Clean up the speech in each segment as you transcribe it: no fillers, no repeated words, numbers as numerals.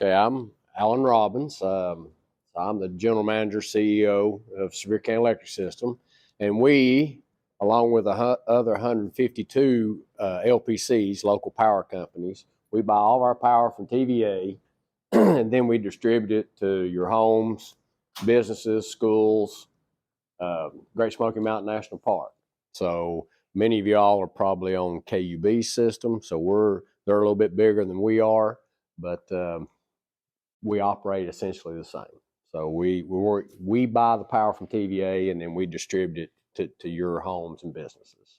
Okay, I'm Allen Robbins. I'm the General Manager, CEO of Sevier County Electric System, and we, along with the other 152 LPCs, local power companies, we buy all of our power from TVA, and then we distribute it to your homes, businesses, schools, Great Smoky Mountain National Park. So many of y'all are probably on KUB system, so they're a little bit bigger than we are, but we operate essentially the same. So we buy the power from TVA and then we distribute it to your homes and businesses.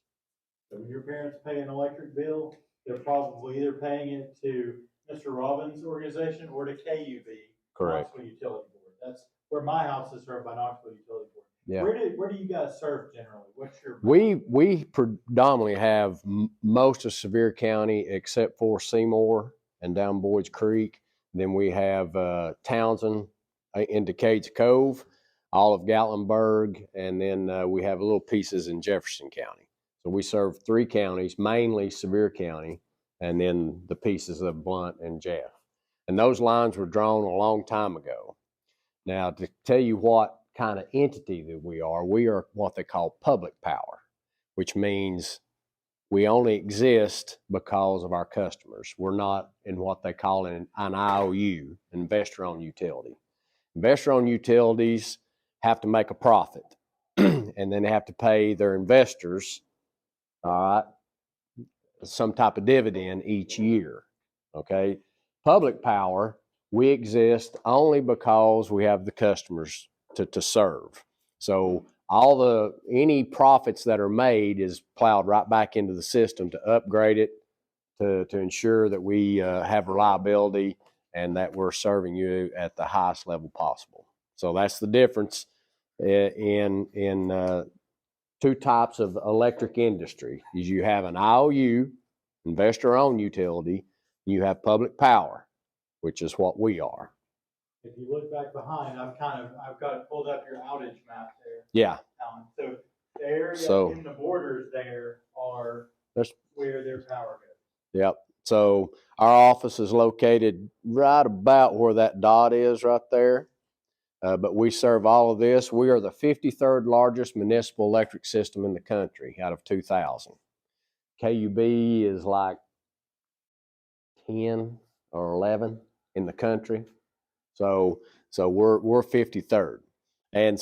So when your parents pay an electric bill, they're probably either paying it to Mr. Robbins' organization or to KUB, Correct. Knoxville Utility Board. That's where my house is served by Knoxville Utility Board. Yeah. Where do you guys serve generally? What's your? We predominantly have most of Sevier County except for Seymour and down Boyd's Creek. Then we have Townsend into Cades Cove, all of Gatlinburg, and then we have little pieces in Jefferson County. So we serve 3 counties, mainly Sevier County, and then the pieces of Blount and Jeff. And those lines were drawn a long time ago. Now, to tell you what kind of entity that we are what they call public power, which means we only exist because of our customers. We're not in what they call an IOU, investor-owned utility. Investor-owned utilities have to make a profit, and then they have to pay their investors, all right, some type of dividend each year, okay? Public power, we exist only because we have the customers to serve. So any profits that are made is plowed right back into the system to upgrade it, to ensure that we have reliability and that we're serving you at the highest level possible. So that's the difference in 2 types of electric industry. Is you have an IOU, investor-owned utility, you have public power, which is what we are. If you look back behind, I've got it pulled up your outage map there. Yeah. So the area in the borders there are where their power goes. Yep. So our office is located right about where that dot is right there. But we serve all of this. We are the 53rd largest municipal electric system in the country out of 2,000. KUB is like 10 or 11 in the country. So we're 53rd. And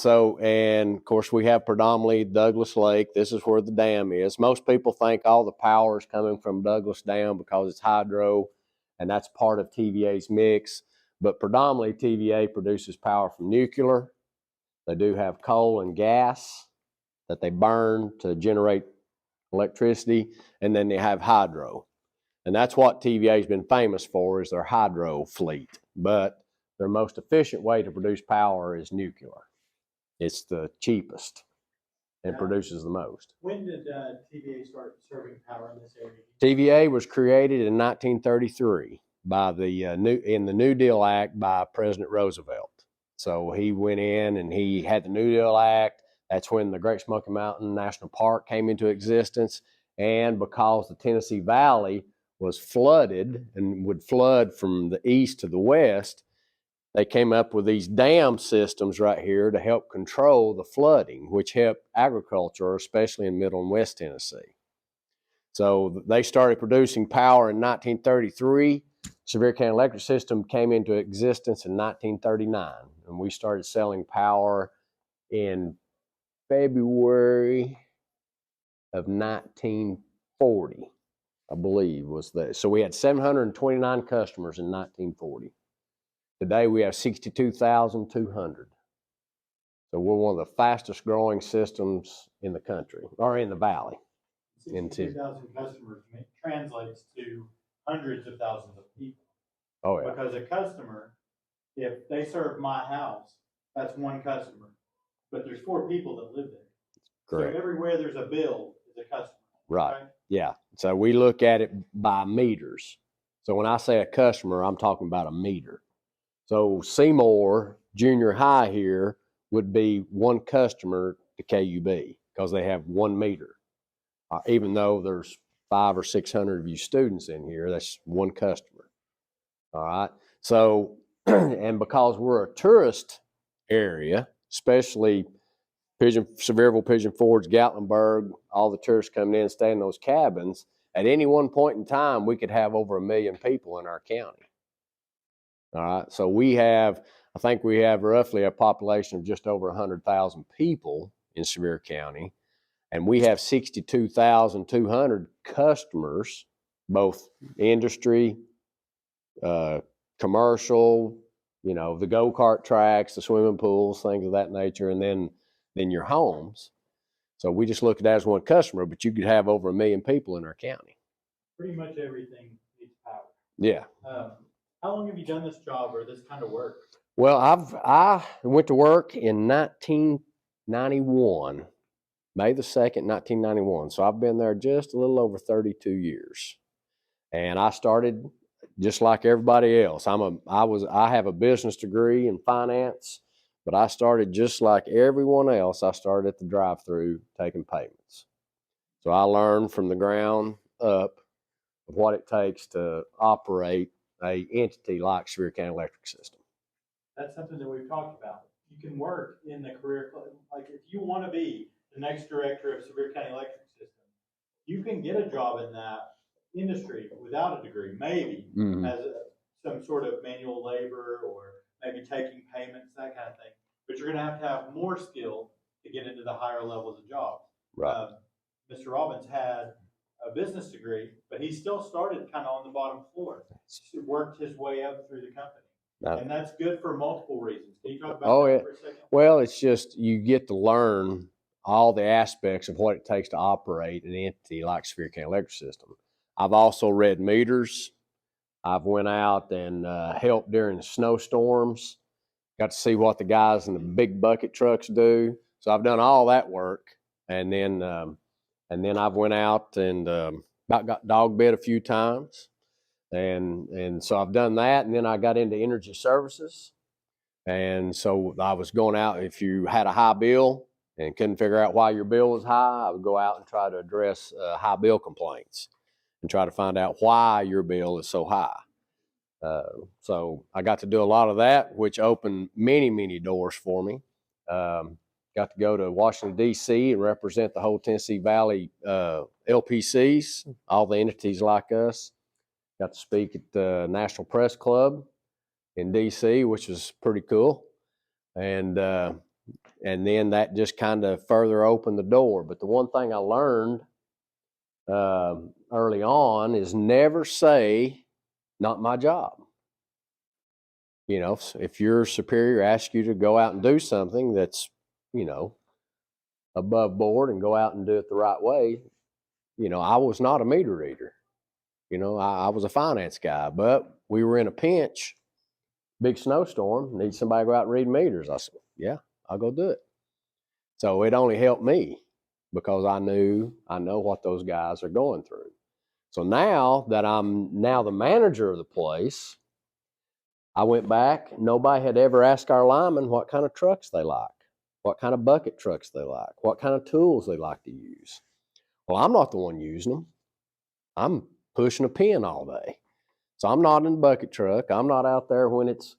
of course we have predominantly Douglas Lake. This is where the dam is. Most people think all the power is coming from Douglas Dam because it's hydro, and that's part of TVA's mix. But predominantly TVA produces power from nuclear. They do have coal and gas that they burn to generate electricity, and then they have hydro. And that's what TVA has been famous for, is their hydro fleet. But their most efficient way to produce power is nuclear. It's the cheapest and produces the most. When did TVA start serving power in this area? TVA was created in 1933 by in the New Deal Act by President Roosevelt. So he went in and he had the New Deal Act. That's when the Great Smoky Mountain National Park came into existence. And because the Tennessee Valley was flooded and would flood from the east to the west, they came up with these dam systems right here to help control the flooding, which helped agriculture, especially in Middle and West Tennessee. So they started producing power in 1933. Sevier County Electric System came into existence in 1939, and we started selling power in February of 1940, I believe was that. So we had 729 customers in 1940. Today we have 62,200. So we're one of the fastest growing systems in the country, or in the valley. 62,000 customers translates to hundreds of thousands of people. Oh yeah. Because a customer, if they serve my house, that's one customer. But there's 4 people that live there. Correct. So everywhere there's a bill is a customer. Right. Yeah. So we look at it by meters. So when I say a customer, I'm talking about a meter. So Seymour Junior High here would be one customer to KUB because they have 1 meter. Even though there's 500 or 600 of you students in here, that's one customer. All right. So, and because we're a tourist area, especially Sevierville, Pigeon Forge, Gatlinburg, all the tourists coming in, staying in those cabins, at any one point in time, we could have over 1 million people in our county. All right. So I think we have roughly a population of just over 100,000 people in Sevier County. And we have 62,200 customers, both industry, commercial, the go-kart tracks, the swimming pools, things of that nature, and then your homes. So we just look at that as one customer, but you could have over 1 million people in our county. Pretty much everything needs power. Yeah. How long have you done this job or this kind of work? Well, I went to work in 1991, May the 2nd, 1991. So I've been there just a little over 32 years. And I started just like everybody else. I have a business degree in finance, but I started just like everyone else. I started at the drive-through taking payments. So I learned from the ground up of what it takes to operate a entity like Sevier County Electric System. That's something that we've talked about. You can work in the career, like if you want to be the next director of Sevier County Electric System, you can get a job in that industry without a degree, maybe as some sort of manual labor or maybe taking payments, that kind of thing. But you're going to have more skill to get into the higher levels of jobs. Right. Mr. Robbins had a business degree, but he still started kind of on the bottom floor. He worked his way up through the company. And that's good for multiple reasons. Can you talk about that for a second? Well, it's just you get to learn all the aspects of what it takes to operate an entity like Sevier County Electric System. I've also read meters. I've went out and helped during the snowstorms. Got to see what the guys in the big bucket trucks do. So I've done all that work, and then I've went out and about got dog bed a few times, and so I've done that, and then I got into energy services, and so I was going out. If you had a high bill and couldn't figure out why your bill was high, I would go out and try to address high bill complaints and try to find out why your bill is so high. So I got to do a lot of that, which opened many, many doors for me. Got to go to Washington, D.C. and represent the whole Tennessee Valley LPCs, all the entities like us. Got to speak at the National Press Club in D.C., which was pretty cool. And then that just kind of further opened the door. But the one thing I learned early on is never say, not my job. If your superior asks you to go out and do something that's, above board and go out and do it the right way, I was not a meter reader. I was a finance guy, but we were in a pinch, big snowstorm, need somebody to go out and read meters. I said, yeah, I'll go do it. So it only helped me because I know what those guys are going through. So now that I'm the manager of the place, I went back. Nobody had ever asked our linemen what kind of trucks they like, what kind of bucket trucks they like, what kind of tools they like to use. Well, I'm not the one using them. I'm pushing a pin all day. So I'm not in the bucket truck. I'm not out there when it's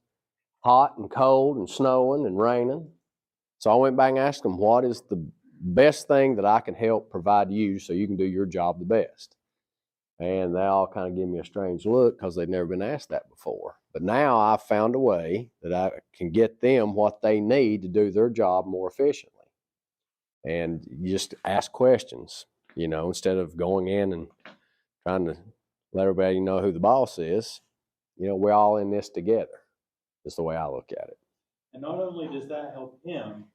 hot and cold and snowing and raining. So I went back and asked them, what is the best thing that I can help provide you so you can do your job the best? And they all kind of give me a strange look because they'd never been asked that before. But now I've found a way that I can get them what they need to do their job more efficiently. And you just ask questions, instead of going in and trying to let everybody know who the boss is. We're all in this together. That's the way I look at it. And not only does that help him,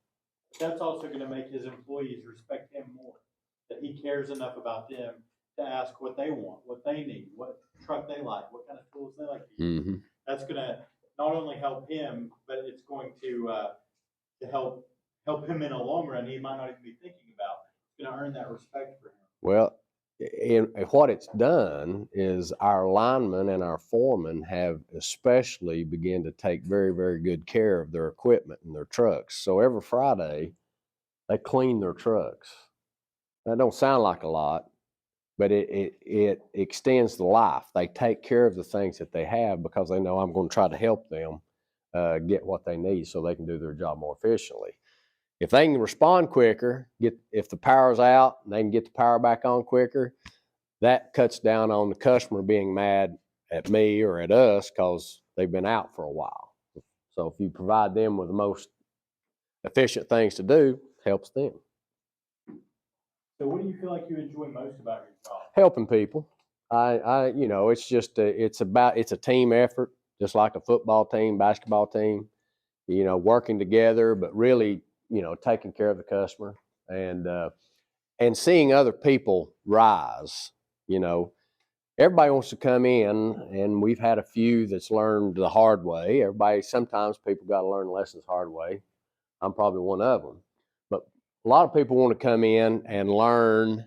but that's also going to make his employees respect him more. That he cares enough about them to ask what they want, what they need, what truck they like, what kind of tools they like to use. Mm-hmm. That's going to not only help him, but it's going to help him in the long run. He might not even be thinking about. It's going to earn that respect for him. Well, what it's done is our linemen and our foremen have especially begun to take very, very good care of their equipment and their trucks. So every Friday, they clean their trucks. That don't sound like a lot, but it extends the life. They take care of the things that they have because they know I'm going to try to help them get what they need so they can do their job more efficiently. If they can respond quicker, if the power's out, and they can get the power back on quicker, that cuts down on the customer being mad at me or at us because they've been out for a while. So if you provide them with the most efficient things to do, helps them. So what do you feel like you enjoy most about your job? Helping people. It's just it's a team effort, just like a football team, basketball team. Working together, but really, taking care of the customer and seeing other people rise. Everybody wants to come in, and we've had a few that's learned the hard way. Sometimes people got to learn lessons the hard way. I'm probably one of them. But a lot of people want to come in and learn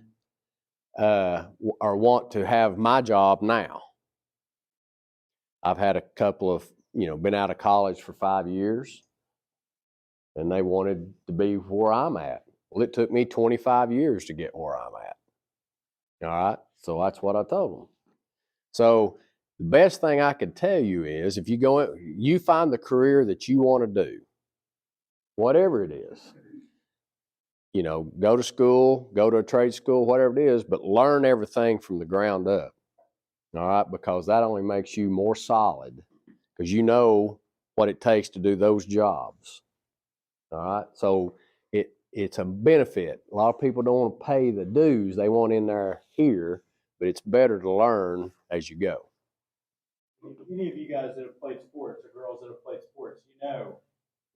or want to have my job now. I've had a couple of, been out of college for 5 years, and they wanted to be where I'm at. Well, it took me 25 years to get where I'm at. All right, so that's what I told them. So the best thing I could tell you is if you find the career that you want to do, whatever it is, go to school, go to a trade school, whatever it is, but learn everything from the ground up. All right, because that only makes you more solid because you know what it takes to do those jobs. All right, so it's a benefit. A lot of people don't want to pay the dues. They want in there here, but it's better to learn as you go. Any of you guys that have played sports or girls that have played sports,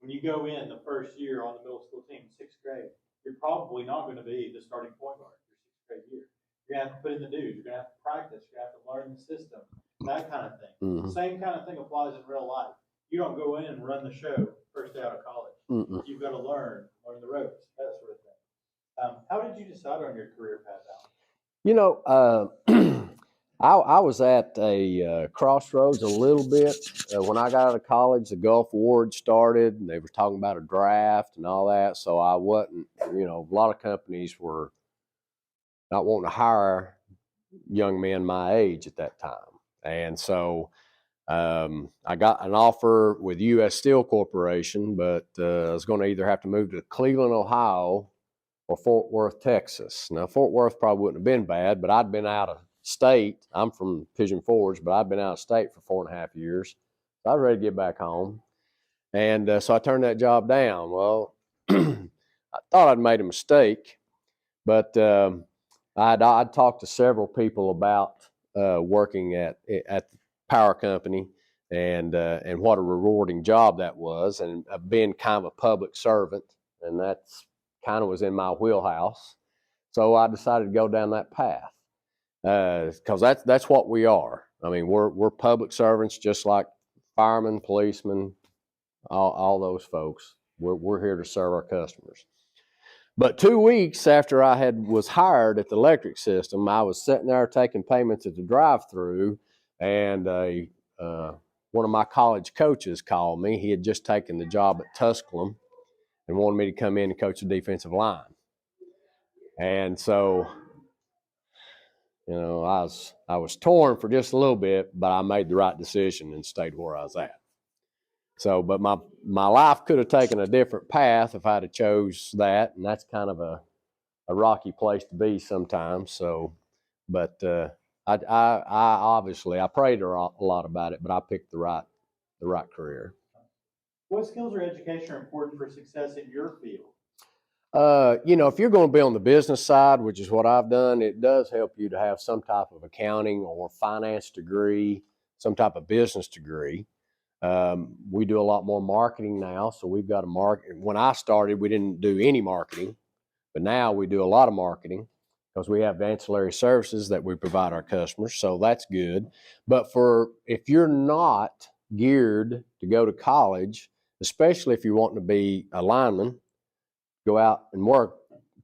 when you go in the first year on the middle school team, 6th grade, you're probably not going to be the starting point guard your 6th grade year. You're going to have to put in the dues. You're going to have to practice. You're going to have to learn the system, that kind of thing. Mm-hmm. Same kind of thing applies in real life. You don't go in and run the show first day out of college. Mm-mm. You've got to learn the ropes, that sort of thing. How did you decide on your career path, Alan? I was at a crossroads a little bit. When I got out of college, the Gulf War started, and they were talking about a draft and all that. So I wasn't, a lot of companies were not wanting to hire young men my age at that time. And so I got an offer with U.S. Steel Corporation, but I was going to either have to move to Cleveland, Ohio, or Fort Worth, Texas. Now, Fort Worth probably wouldn't have been bad, but I'd been out of state. I'm from Pigeon Forge, but I'd been out of state for 4.5 years. So I was ready to get back home. And so I turned that job down. Well, I thought I'd made a mistake, but I'd talked to several people about working at the power company and what a rewarding job that was, and being kind of a public servant, and that's kind of was in my wheelhouse. So I decided to go down that path because that's what we are. I mean, we're public servants, just like firemen, policemen, all those folks. We're here to serve our customers. But 2 weeks after I was hired at the electric system, I was sitting there taking payments at the drive-through, and one of my college coaches called me. He had just taken the job at Tusculum and wanted me to come in and coach the defensive line. And so, I was torn for just a little bit, but I made the right decision and stayed where I was at. So, but my life could have taken a different path if I'd have chose that, and that's kind of a rocky place to be sometimes. So, but I obviously I prayed a lot about it, but I picked the right career. What skills or education are important for success in your field? If you're going to be on the business side, which is what I've done, it does help you to have some type of accounting or finance degree, some type of business degree. We do a lot more marketing now, so we've got a market. When I started, we didn't do any marketing, but now we do a lot of marketing because we have ancillary services that we provide our customers, so that's good. But if you're not geared to go to college, especially if you're wanting to be a lineman, go out and work.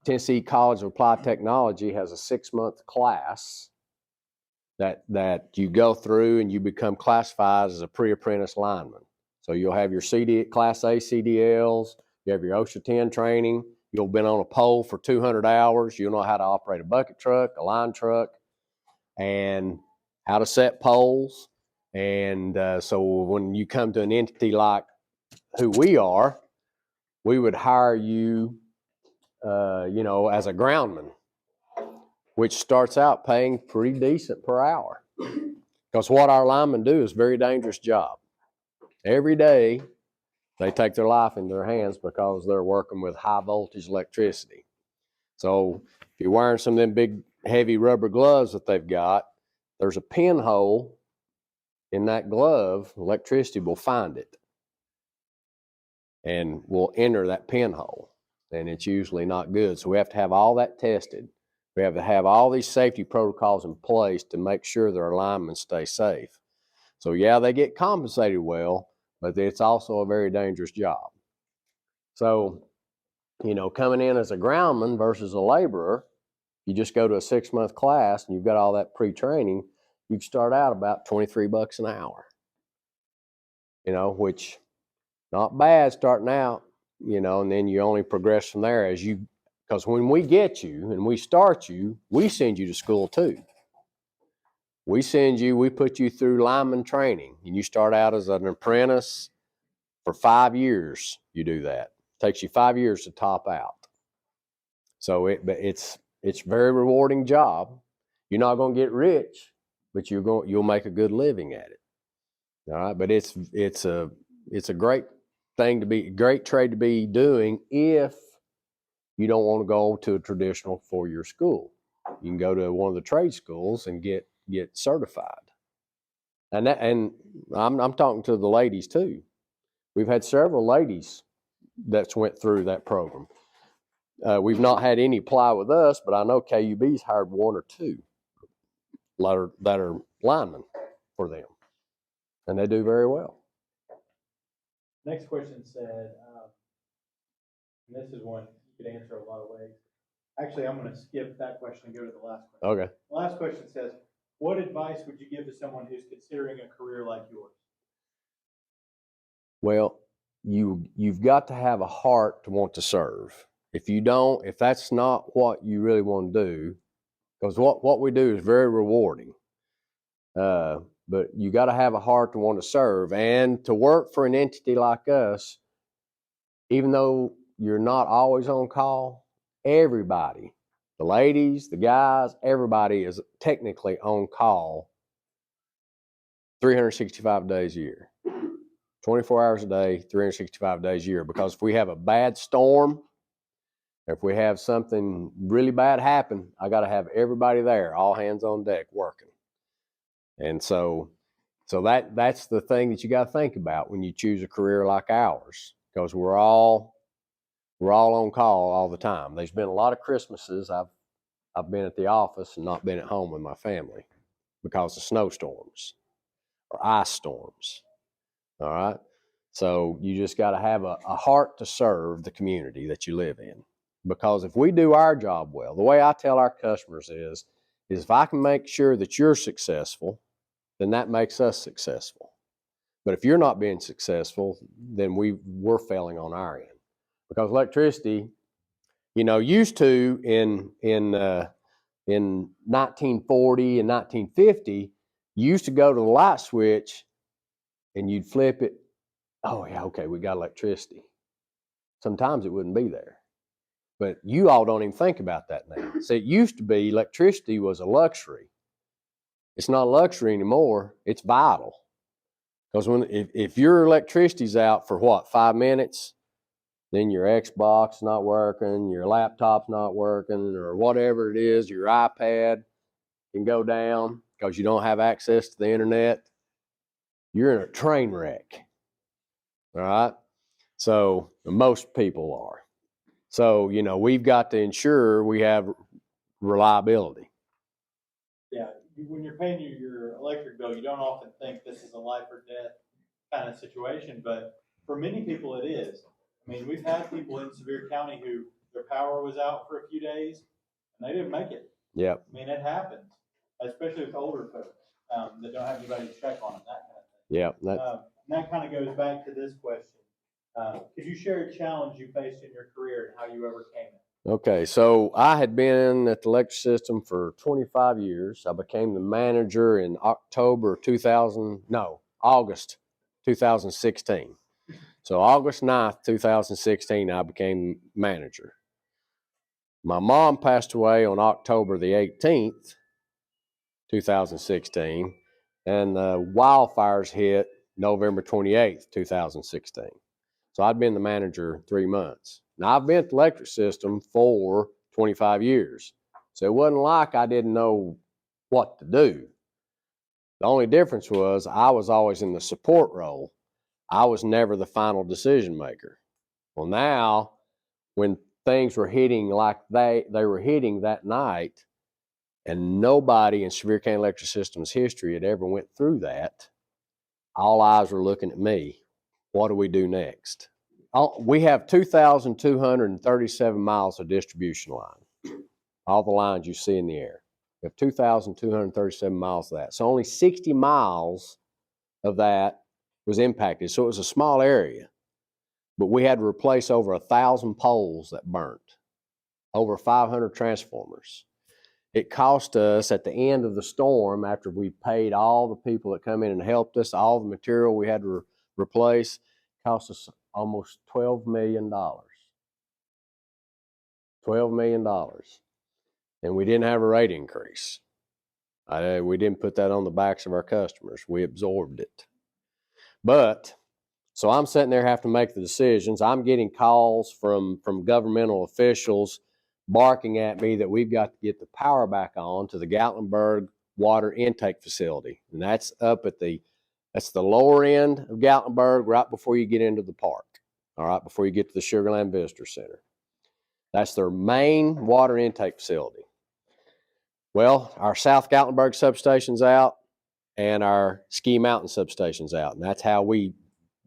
Tennessee College of Applied Technology has a 6-month class that you go through and you become classified as a pre-apprentice lineman. So you'll have your Class A CDLs, you have your OSHA 10 training, you'll have been on a pole for 200 hours, you'll know how to operate a bucket truck, a line truck, and how to set poles. And so when you come to an entity like who we are, we would hire you, as a groundman, which starts out paying pretty decent per hour. Because what our linemen do is a very dangerous job. Every day, they take their life in their hands because they're working with high voltage electricity. So if you're wearing some of them big, heavy rubber gloves that they've got, there's a pinhole in that glove. Electricity will find it and will enter that pinhole, and it's usually not good. So we have to have all that tested. We have to have all these safety protocols in place to make sure that our linemen stay safe. So yeah, they get compensated well, but it's also a very dangerous job. So, coming in as a groundman versus a laborer, you just go to a 6-month class and you've got all that pre-training, you can start out about $23 an hour, which not bad starting out, and then you only progress from there because when we get you and we start you, we send you to school too. We put you through lineman training, and you start out as an apprentice for 5 years. You do that. It takes you 5 years to top out. So it's a very rewarding job. You're not going to get rich, but you'll make a good living at it. All right, but it's a great trade to be doing if you don't want to go to a traditional 4-year school. You can go to one of the trade schools and get certified. And I'm talking to the ladies too. We've had several ladies that's went through that program. We've not had any apply with us, but I know KUB's hired 1 or 2 that are linemen for them, and they do very well. Next question said, and this is one you could answer a lot of ways. Actually, I'm going to skip that question and go to the last question. Okay. The last question says, what advice would you give to someone who's considering a career like yours? Well, you've got to have a heart to want to serve. If that's not what you really want to do, because what we do is very rewarding, but you got to have a heart to want to serve and to work for an entity like us. Even though you're not always on call, everybody, the ladies, the guys, everybody is technically on call 365 days a year, 24 hours a day, 365 days a year. Because if we have a bad storm, if we have something really bad happen, I got to have everybody there, all hands on deck working. And so that's the thing that you got to think about when you choose a career like ours, because we're all on call all the time. There's been a lot of Christmases I've been at the office and not been at home with my family because of snowstorms or ice storms. All right. So you just got to have a heart to serve the community that you live in. Because if we do our job well, the way I tell our customers is if I can make sure that you're successful, then that makes us successful. But if you're not being successful, then we're failing on our end. Because electricity, used to in 1940 and 1950, you used to go to the light switch and you'd flip it. Oh yeah, okay, we got electricity. Sometimes it wouldn't be there. But you all don't even think about that now. See, it used to be electricity was a luxury. It's not a luxury anymore. It's vital. Because if your electricity's out for 5 minutes, then your Xbox not working, your laptop's not working, or whatever it is, your iPad can go down because you don't have access to the internet. You're in a train wreck. All right? So most people are. So, we've got to ensure we have reliability. Yeah, when you're paying your electric bill, you don't often think this is a life or death kind of situation, but for many people it is. I mean, we've had people in Sevier County who their power was out for a few days and they didn't make it. Yep. I mean, it happens, especially with older folks that don't have anybody to check on them, that kind of thing. Yep. That kind of goes back to this question. Could you share a challenge you faced in your career and how you overcame it? Okay, so I had been at the electric system for 25 years. I became the manager in August 2016. So August 9th, 2016, I became manager. My mom passed away on October the 18th, 2016, and the wildfires hit November 28th, 2016. So I'd been the manager 3 months. Now, I've been at the electric system for 25 years. So it wasn't like I didn't know what to do. The only difference was I was always in the support role. I was never the final decision maker. Well, now, when things were hitting like they were hitting that night, and nobody in Sevier County Electric Systems history had ever went through that, all eyes were looking at me. What do we do next? We have 2,237 miles of distribution line. All the lines you see in the air. We have 2,237 miles of that. So only 60 miles of that was impacted. So it was a small area. But we had to replace over 1,000 poles that burnt, over 500 transformers. It cost us at the end of the storm, after we paid all the people that come in and helped us, all the material we had to replace, cost us almost $12 million. $12 million. And we didn't have a rate increase. We didn't put that on the backs of our customers. We absorbed it. But, so I'm sitting there having to make the decisions. I'm getting calls from governmental officials barking at me that we've got to get the power back on to the Gatlinburg water intake facility. And that's up at that's the lower end of Gatlinburg, right before you get into the park. All right, before you get to the Sugarland Visitor Center. That's their main water intake facility. Well, our South Gatlinburg substation's out and our Ski Mountain substation's out. And that's how we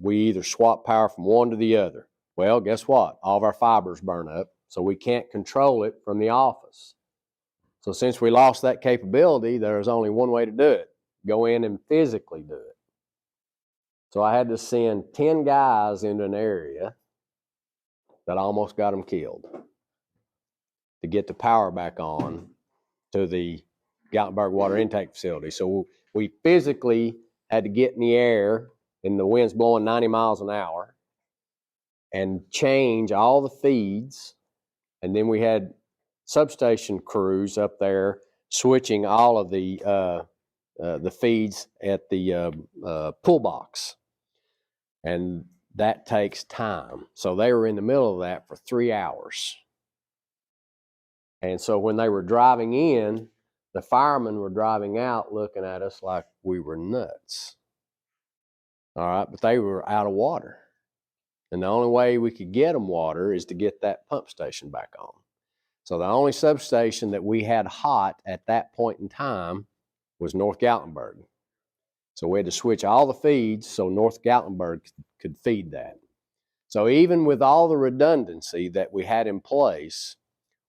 either swap power from one to the other. Well, guess what? All of our fibers burn up, so we can't control it from the office. So since we lost that capability, there's only one way to do it. Go in and physically do it. So I had to send 10 guys into an area that almost got them killed to get the power back on to the Gatlinburg water intake facility. So we physically had to get in the air, and the wind's blowing 90 miles an hour, and change all the feeds. And then we had substation crews up there switching all of the feeds at the pull box. And that takes time. So they were in the middle of that for 3 hours. And so when they were driving in, the firemen were driving out looking at us like we were nuts. All right, but they were out of water. And the only way we could get them water is to get that pump station back on. So the only substation that we had hot at that point in time was North Gatlinburg. So we had to switch all the feeds so North Gatlinburg could feed that. So even with all the redundancy that we had in place,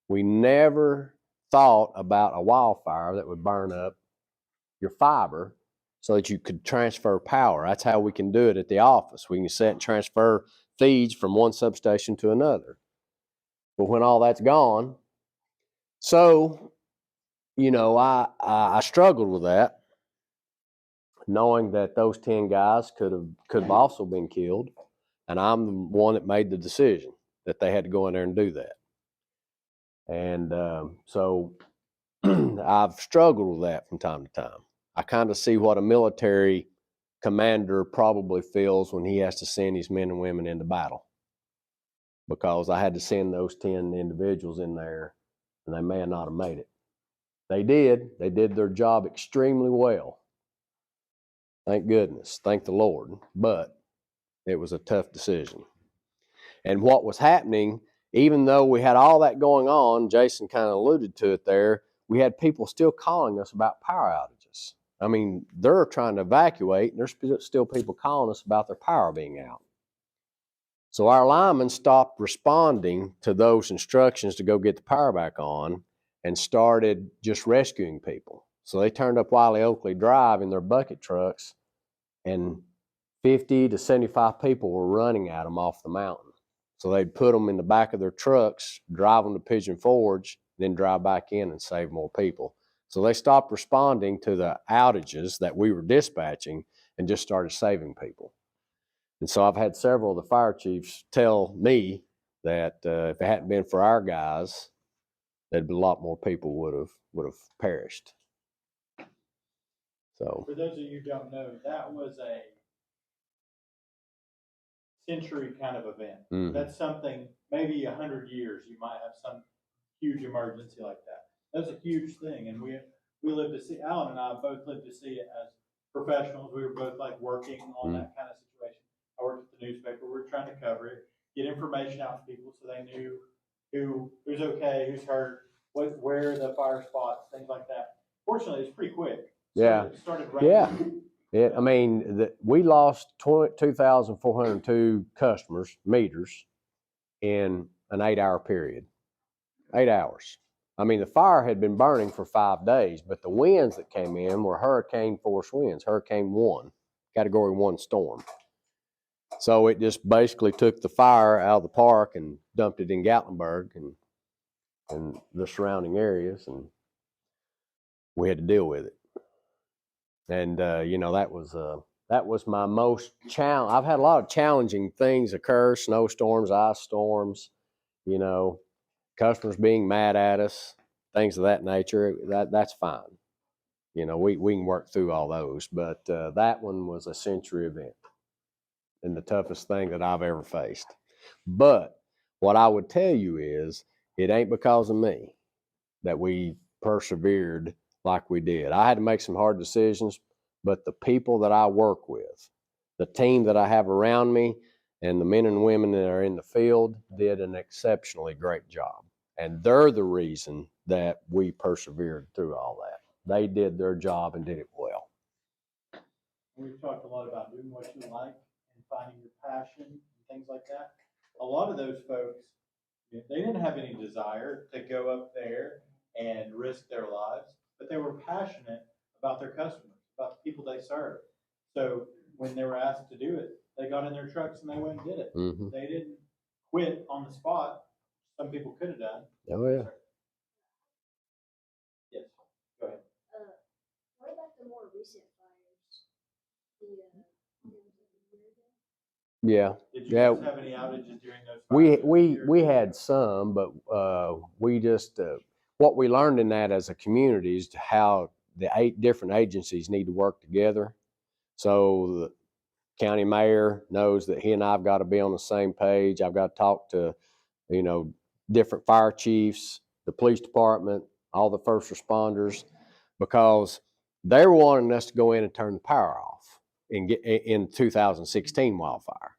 we never thought about a wildfire that would burn up your fiber so that you could transfer power. That's how we can do it at the office. We can set and transfer feeds from one substation to another. But when all that's gone, so, you know, I struggled with that, knowing that those 10 guys could have also been killed, and I'm the one that made the decision that they had to go in there and do that. And so I've struggled with that from time to time. I kind of see what a military commander probably feels when he has to send his men and women into battle, because I had to send those 10 individuals in there, and they may not have made it. They did their job extremely well. Thank goodness, thank the Lord, but it was a tough decision. And what was happening, even though we had all that going on, Jason kind of alluded to it there, we had people still calling us about power outages. I mean, they're trying to evacuate, and there's still people calling us about their power being out. So our linemen stopped responding to those instructions to go get the power back on and started just rescuing people. So they turned up Wiley Oakley Drive in their bucket trucks, and 50 to 75 people were running at them off the mountain. So they'd put them in the back of their trucks, drive them to Pigeon Forge, then drive back in and save more people. So they stopped responding to the outages that we were dispatching and just started saving people. And so I've had several of the fire chiefs tell me that if it hadn't been for our guys, there'd be a lot more people would have perished. So For those of you who don't know, that was a century kind of event. Mhm. That's something, maybe 100 years, you might have some huge emergency like that. That's a huge thing, and we lived to see, Alan and I both lived to see it as professionals. We were both like working on that kind of situation. I worked at the newspaper. We were trying to cover it, get information out to people so they knew who's okay, who's hurt, where are the fire spots, things like that. Fortunately, it's pretty quick. Yeah. It started Yeah. raining. I mean, we lost 2,402 customers, meters, in an 8-hour period. 8 hours. I mean, the fire had been burning for 5 days, but the winds that came in were hurricane force winds, Hurricane 1, Category 1 storm. So it just basically took the fire out of the park and dumped it in Gatlinburg and the surrounding areas, and we had to deal with it. And you know, that was my most challenge. I've had a lot of challenging things occur: snowstorms, ice storms, you know, customers being mad at us, things of that nature. That's fine. You know, we can work through all those. But that one was a century event and the toughest thing that I've ever faced. But what I would tell you is, it ain't because of me that we persevered like we did. I had to make some hard decisions, but the people that I work with, the team that I have around me, and the men and women that are in the field did an exceptionally great job. And they're the reason that we persevered through all that. They did their job and did it well. We've talked a lot about doing what you like and finding your passion and things like that. A lot of those folks, they didn't have any desire to go up there and risk their lives, but they were passionate about their customers, about the people they serve. So when they were asked to do it, they got in their trucks and they went and did it. Mm-hmm. They didn't quit on the spot. Some people could have done. Oh, yeah. Yes, go ahead. What about the more recent fires? Yeah. Did you guys have any outages during those fires? We had some, but we just what we learned in that as a community is how the 8 different agencies need to work together. So the county mayor knows that he and I've got to be on the same page. I've got to talk to, you know, different fire chiefs, the police department, all the first responders, because they were wanting us to go in and turn the power off in 2016 wildfire.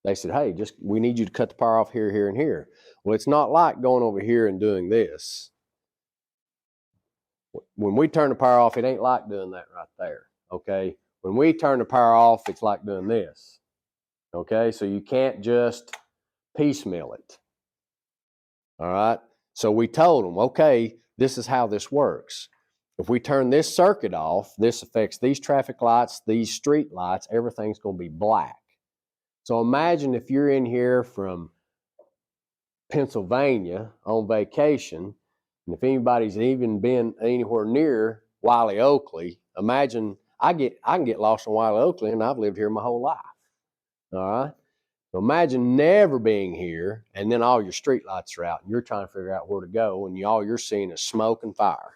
They said, hey, we need you to cut the power off here, here, and here. Well, it's not like going over here and doing this. When we turn the power off, it ain't like doing that right there, okay? When we turn the power off, it's like doing this, okay? So you can't just piecemeal it, all right? So we told them, okay, this is how this works. If we turn this circuit off, this affects these traffic lights, these street lights, everything's going to be black. So imagine if you're in here from Pennsylvania on vacation, and if anybody's even been anywhere near Wiley Oakley, imagine I can get lost in Wiley Oakley, and I've lived here my whole life. All right. So imagine never being here, and then all your street lights are out, and you're trying to figure out where to go, and all you're seeing is smoke and fire.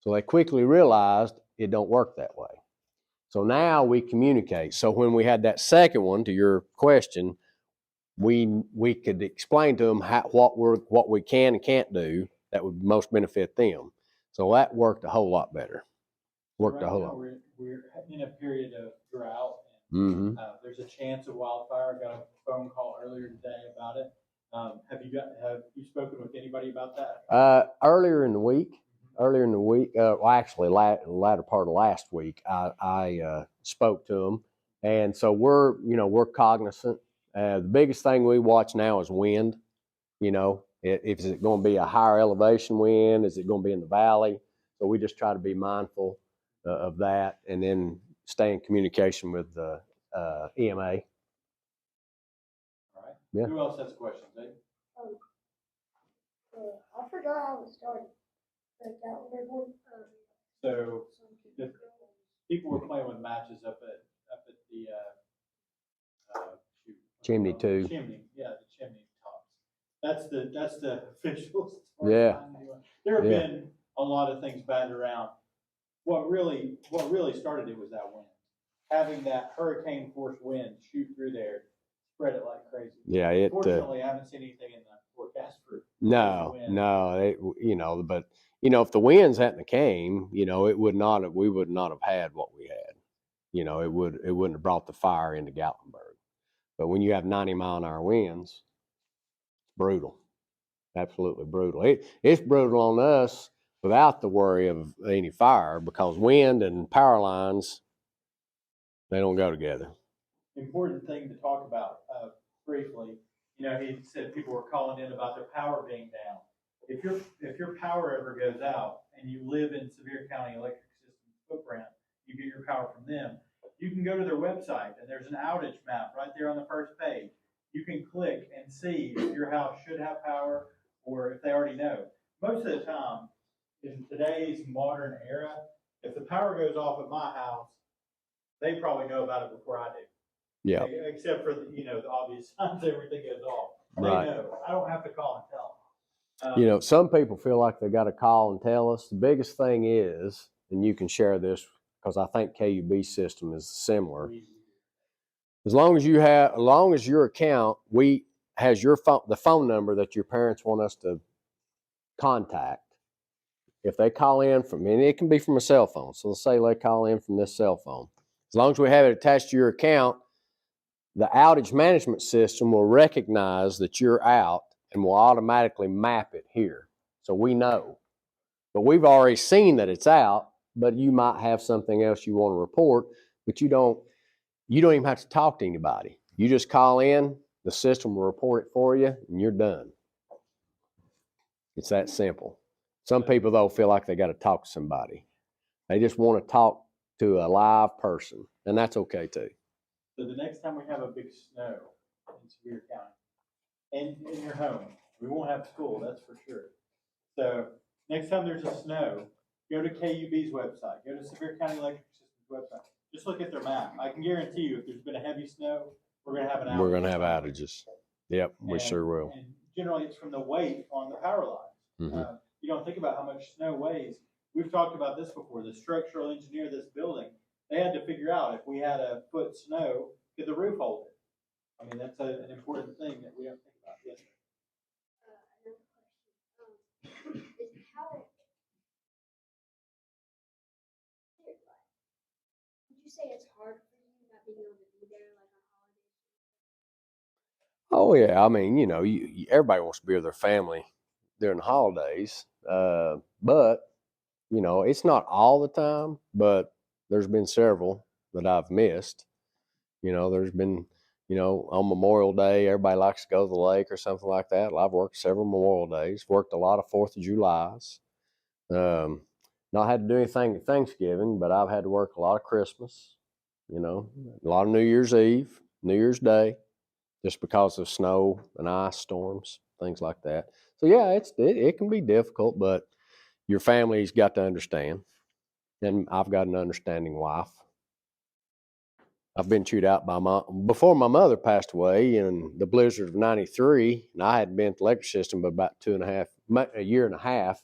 So they quickly realized it don't work that way. So now we communicate. So when we had that second one, to your question, we could explain to them what we can and can't do that would most benefit them. So that worked a whole lot better. Worked a whole lot. We're in a period of drought. Mm-hmm. There's a chance of wildfire. I got a phone call earlier today about it. Have you spoken with anybody about that? Earlier in the week, well, actually, latter part of last week, I spoke to them, and so we're cognizant. The biggest thing we watch now is wind. You know, is it going to be a higher elevation wind? Is it going to be in the valley? So we just try to be mindful of that, and then stay in communication with the EMA. All right. Yeah. Who else has questions, eh? I forgot how it started. The Gatlinburg one. So the people were playing with matches up at the shoot, Chimney too. Chimney, yeah, the chimney tops. That's the official story Yeah. behind it. There have Yeah. been a lot of things batted around. What really started it was that wind. Having that hurricane force wind shoot through there, spread it like crazy. Yeah, Fortunately, I haven't seen anything in the forecast for no, wind. but if the winds hadn't came, we would not have had what we had. It wouldn't have brought the fire into Gatlinburg. But when you have 90-mile-an-hour winds, it's brutal, absolutely brutal. It's brutal on us without the worry of any fire, because wind and power lines, they don't go together. Important thing to talk about briefly. He said people were calling in about their power being down. If your power ever goes out and you live in Sevier County Electric System footprint, you get your power from them. You can go to their website and there's an outage map right there on the first page. You can click and see if your house should have power or if they already know. Most of the time, in today's modern era, if the power goes off at my house, they probably know about it before I do. Yeah. Except for the obvious signs everything goes off. They Right. know. I don't have to call and tell them. Some people feel like they got to call and tell us. The biggest thing is, and you can share this because I think KUB system is similar. As long as your account has the phone number that your parents want us to contact. If they call in and it can be from a cell phone. So let's say they call in from this cell phone. As long as we have it attached to your account, the outage management system will recognize that you're out and will automatically map it here. So we know. But we've already seen that it's out, but you might have something else you want to report, but you don't even have to talk to anybody. You just call in, the system will report it for you, and you're done. It's that simple. Some people, though, feel like they got to talk to somebody. They just want to talk to a live person, and that's okay, too. So the next time we have a big snow in Sevier County, and in your home, we won't have school, that's for sure. So next time there's a snow, go to KUB's website, go to Sevier County Electric System's website. Just look at their map. I can guarantee you, if there's been a heavy snow, we're going to have an outage. We're going to have outages. Yep, we sure will. And generally, it's from the weight on the power lines. Mm-hmm. You don't think about how much snow weighs. We've talked about this before. The structural engineer of this building, they had to figure out if we had a foot snow, could the roof hold it? I mean, that's an important thing that we have to think about. Yes, sir. Another question. Is how would you say it's hard for you not being able to be there like on holidays? Oh, yeah. I mean, everybody wants to be with their family during the holidays. But, it's not all the time, but there's been several that I've missed. There's been, on Memorial Day, everybody likes to go to the lake or something like that. Well, I've worked several Memorial Days, worked a lot of 4th of Julys. Not had to do anything at Thanksgiving, but I've had to work a lot of Christmas, a lot of New Year's Eve, New Year's Day, just because of snow and ice storms, things like that. So, yeah, it can be difficult, but your family's got to understand. And I've got an understanding wife. I've been chewed out by before my mother passed away in the blizzard of '93, and I hadn't been at the electric system but about a year and a half,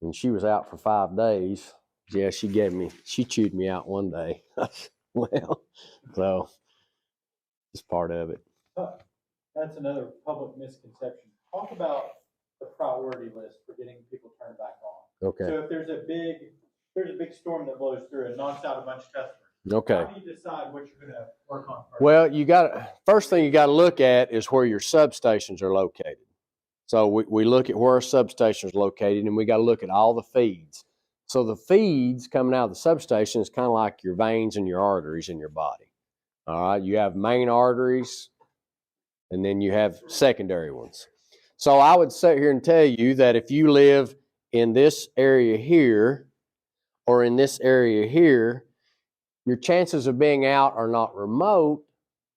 and she was out for 5 days. Yeah, she chewed me out one day. Well, so it's part of it. That's another public misconception. Talk about the priority list for getting people turned back on. Okay. So if there's a big storm that blows through and knocks out a bunch of customers. Okay. How do you decide what you're going to work on first? Well, first thing you got to look at is where your substations are located. So we look at where our substation is located, and we got to look at all the feeds. So the feeds coming out of the substation is kind of like your veins and your arteries in your body. All right, you have main arteries, and then you have secondary ones. So I would sit here and tell you that if you live in this area here or in this area here, your chances of being out are not remote,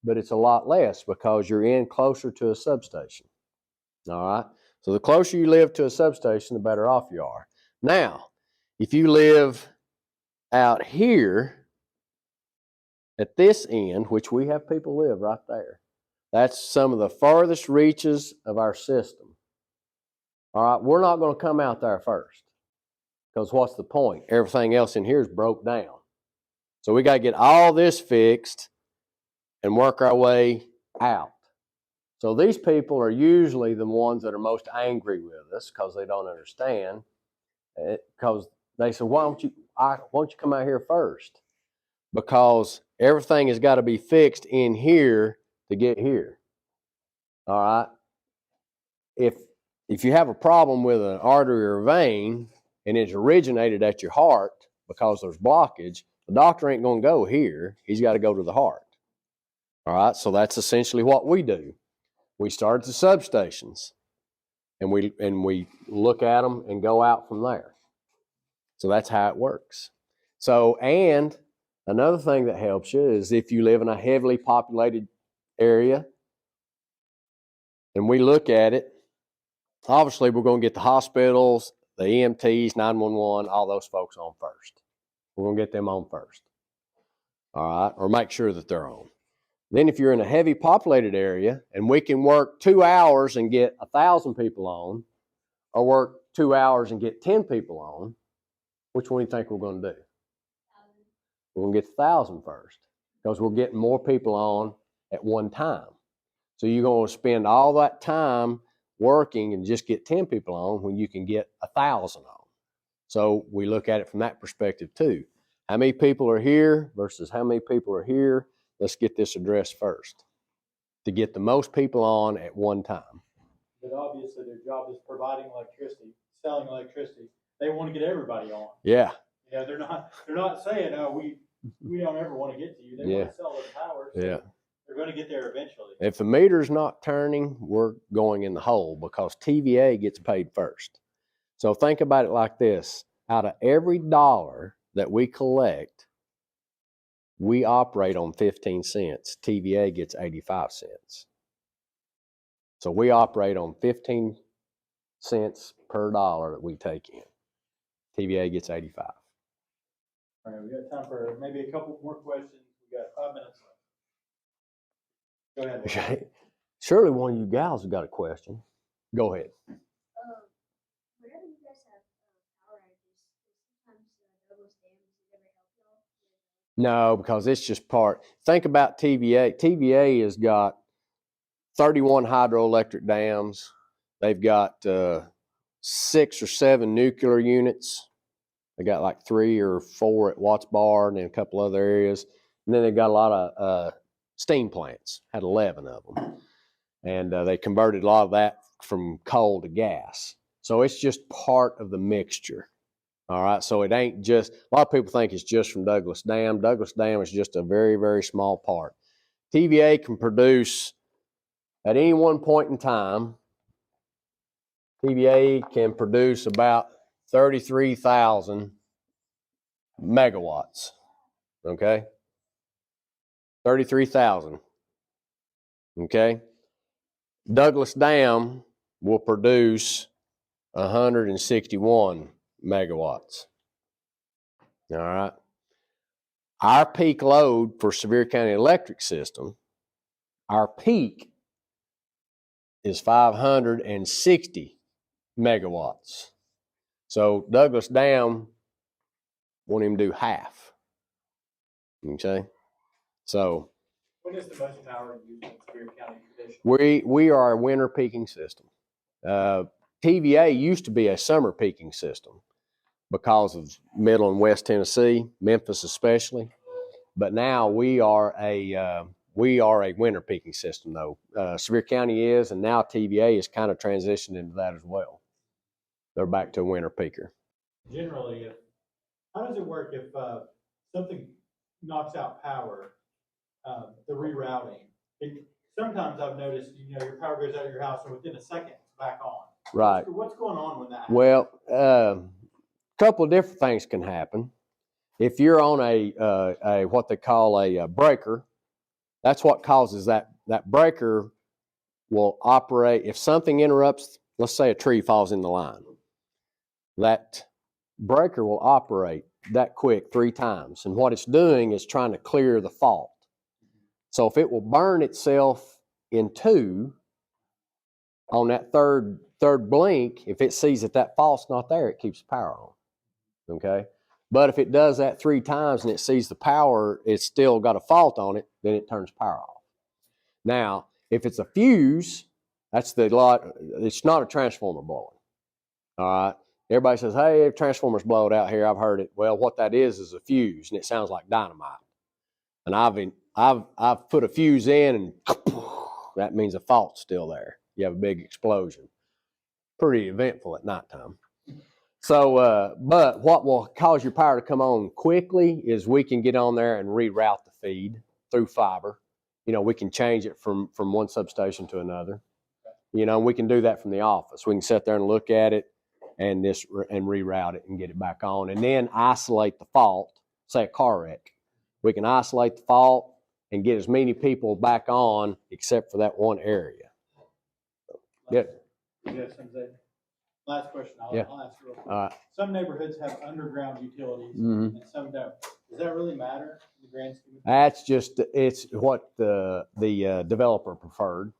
but it's a lot less because you're in closer to a substation. All right. So the closer you live to a substation, the better off you are. Now, if you live out here at this end, which we have people live right there, that's some of the farthest reaches of our system. All right. We're not going to come out there first because what's the point? Everything else in here is broke down. So we got to get all this fixed and work our way out. So these people are usually the ones that are most angry with us because they don't understand. Because they say, why don't you come out here first? Because everything has got to be fixed in here to get here. All right. If you have a problem with an artery or vein and it's originated at your heart because there's blockage, the doctor ain't going to go here. He's got to go to the heart. All right. So that's essentially what we do. We start at the substations and we look at them and go out from there. So that's how it works. So, and another thing that helps you is if you live in a heavily populated area and we look at it, obviously we're going to get the hospitals, the EMTs, 911, all those folks on first. We're going to get them on first. All right. Or make sure that they're on. Then if you're in a heavy populated area and we can work 2 hours and get 1,000 people on, or work 2 hours and get 10 people on, which one do you think we're going to do? We're going to get 1,000 first because we're getting more people on at one time. So you're going to spend all that time working and just get 10 people on when you can get 1,000 on. So we look at it from that perspective too. How many people are here versus how many people are here? Let's get this addressed first to get the most people on at one time. But obviously their job is providing electricity, selling electricity. They want to get everybody on. Yeah. Yeah, they're not saying, oh, we don't ever want to get to you. They want to sell the power. So Yeah. they're going to get there eventually. If the meter's not turning, we're going in the hole because TVA gets paid first. So think about it like this. Out of every dollar that we collect, we operate on 15 cents. TVA gets 85 cents. So we operate on 15 cents per dollar that we take in. TVA gets 85. All right, we got time for maybe a couple more questions. We got 5 minutes left. Go ahead. Okay. Surely one of you gals has got a question. Go ahead. Whenever you guys have power outages, sometimes Douglas Dam, does it ever help y'all? No, because it's just part. Think about TVA. TVA has got 31 hydroelectric dams. They've got 6 or 7 nuclear units. They got like 3 or 4 at Watts Bar and then a couple other areas. And then they've got a lot of steam plants, had 11 of them. And they converted a lot of that from coal to gas. So it's just part of the mixture. All right. So it ain't just, a lot of people think it's just from Douglas Dam. Douglas Dam is just a very, very small part. TVA can produce at any one point in time, TVA can produce about 33,000 megawatts. Okay. 33,000. Okay. Douglas Dam will produce 161 megawatts. All right. Our peak load for Sevier County Electric System, our peak is 560 megawatts. So Douglas Dam won't even do half. Okay. So When is the most power used in Sevier County traditionally? we are a winter peaking system. TVA used to be a summer peaking system because of Middle and West Tennessee, Memphis especially. But now we are a winter peaking system though. Sevier County is, and now TVA is kind of transitioned into that as well. They're back to a winter peaker. Generally, how does it work if something knocks out power, the rerouting? Sometimes I've noticed, your power goes out of your house and within a second it's back on. Right. What's going on when that happens? Well, a couple of different things can happen. If you're on a what they call a breaker, That's what causes that breaker will operate. If something interrupts, let's say a tree falls in the line, that breaker will operate that quick 3 times. And what it's doing is trying to clear the fault. So if it will burn itself in 2 on that third blink, if it sees that fault's not there, it keeps the power on. Okay? But if it does that 3 times and it sees the power, it's still got a fault on it, then it turns power off. Now, if it's a fuse, it's not a transformer blowing. All right? Everybody says, hey, transformers blowed out here. I've heard it. Well, what that is a fuse, and it sounds like dynamite. And I've put a fuse in, and that means a fault's still there. You have a big explosion. Pretty eventful at nighttime. So, but what will cause your power to come on quickly is we can get on there and reroute the feed through fiber. You know, we can change it from one substation to another. You know, we can do that from the office. We can sit there and look at it and reroute it and get it back on, and then isolate the fault. Say a car wreck, we can isolate the fault and get as many people back on except for that one area. Yeah. Last question. I'll ask real quick. Some neighborhoods have underground utilities and some don't. Does that really matter in the grand scheme of things? That's just, it's what the developer preferred.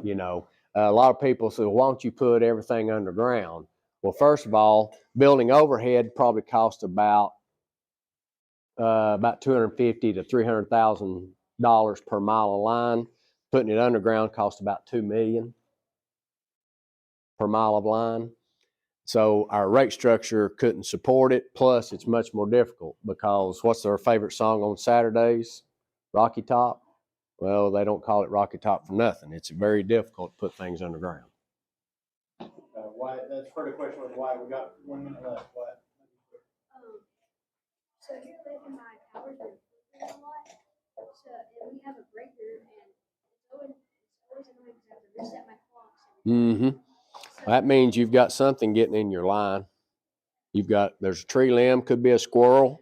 You know, a lot of people say, well, why don't you put everything underground? Well, first of all, building overhead probably costs about $250,000 to $300,000 per mile of line. Putting it underground costs about $2 million per mile of line. So our rate structure couldn't support it. Plus, it's much more difficult because what's their favorite song on Saturdays? Rocky Top. Well, they don't call it Rocky Top for nothing. It's very difficult to put things underground. Why? That's part of the question was why. We got 1 minute left. Why? So here lately my power's been flickering a lot. So and we have a breaker, and it's always annoying because I have to reset my clocks. So That means you've got something getting in your line. There's a tree limb, could be a squirrel.